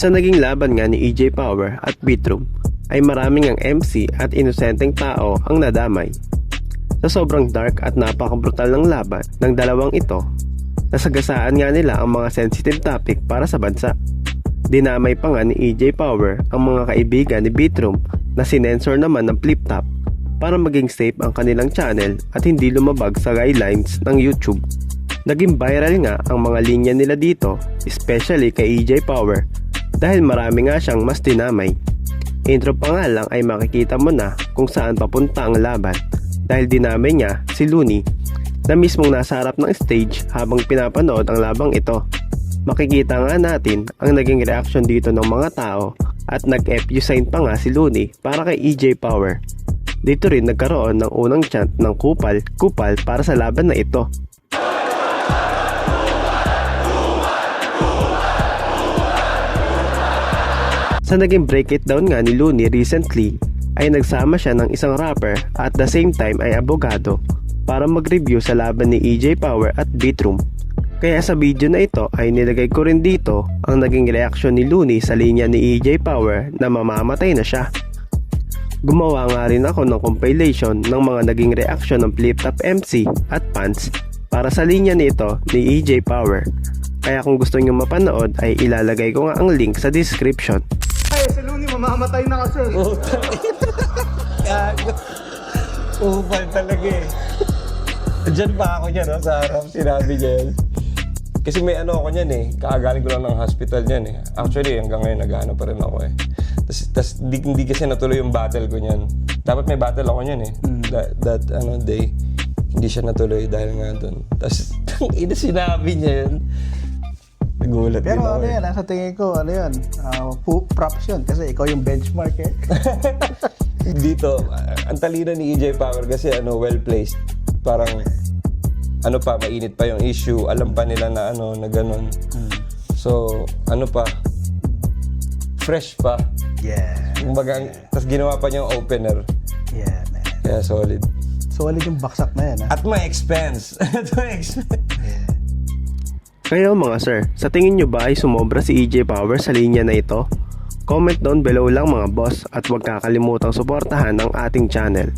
Sa naging laban nga ni EJ Power at Beatroom ay maraming ang MC at inosenteng tao ang nadamay. Sa sobrang dark at napakabrutal ng laban ng dalawang ito, nasagasaan nga nila ang mga sensitive topic para sa bansa. Dinamay pa nga ni EJ Power ang mga kaibigan ni Beatroom na sinensor naman ng Flip Top para maging safe ang kanilang channel at hindi lumabag sa guidelines ng YouTube. Naging viral nga ang mga linya nila dito, especially kay EJ Power, dahil marami nga siyang mas dinamay. Intro pa nga lang ay makikita mo na kung saan papunta ang laban dahil dinamay niya si Looney na mismong nasa harap ng stage habang pinapanood ang labang ito. Makikita nga natin ang naging reaction dito ng mga tao at nag-FU sign pa nga si Looney para kay EJ Power. Dito rin nagkaroon ng unang chant ng kupal para sa laban na ito. Sa naging break it down nga ni Looney recently ay nagsama siya ng isang rapper at the same time ay abogado para mag-review sa laban ni EJ Power at Beatroom. Kaya sa video na ito ay nilagay ko rin dito ang naging reaction ni Looney sa linya ni EJ Power na mamamatay na siya. Gumawa nga rin ako ng compilation ng mga naging reaction ng Flip Top MC at fans para sa linya nito ni EJ Power. Kaya kung gusto nyo mapanood ay ilalagay ko nga ang link sa description. Ay, si Looney mamamatay na kasi. Gago. Upal talaga eh. Diyan pa ako niya, no? Sa harap, sinabi niya yan. Kasi may ano ako niyan eh. Kakagaling ko lang ng hospital niyan eh. Actually, hanggang ngayon nag-ano pa rin ako eh. Tapos hindi kasi natuloy yung battle ko niyan. Dapat may battle ako niyan eh. That day. Hindi siya natuloy dahil nga doon. Tapos, sinabi niya yun. Nagulat din Pero ako ano eh. yan, sa tingin ko, ano yun, props yun kasi ikaw yung benchmark eh. Dito, ang talino ni EJ Power kasi well placed. Parang mainit pa yung issue. Alam pa nila na na ganun. So, fresh pa. Yeah. Kumbaga, tas ginawa pa niya yung opener. Yeah, man. Kaya solid. Solid yung baksak na yan, ha? At my expense. At my expense. Kaya mga sir, sa tingin nyo ba ay sumobra si EJ Power sa linya na ito? Comment down below lang mga boss at huwag kakalimutang suportahan ang ating channel.